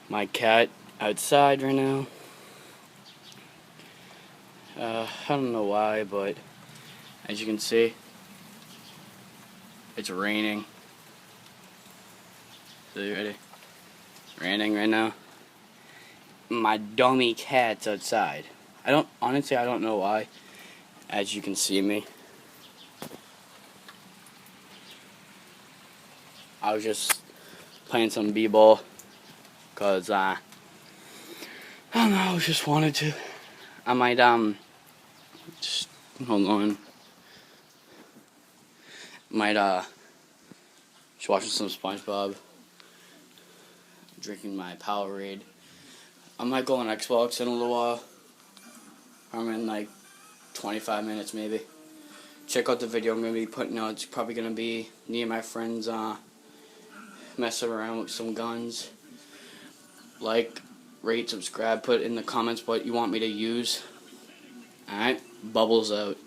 my cat outside right now. I don't know why, but as you can see, it's raining. So you ready? Raining right now. My dummy cat's outside. I don't know why. As you can see me, I was just playing some b-ball because I don't know, I just wanted to. I might just hold on. Might just watching some SpongeBob, drinking my Powerade. I might go on Xbox in a little while. I'm in like 25 minutes maybe. Check out the video I'm gonna be putting out. It's probably gonna be me and my friends messing around with some guns. Like, rate, subscribe, put in the comments what you want me to use. Alright, bubbles out.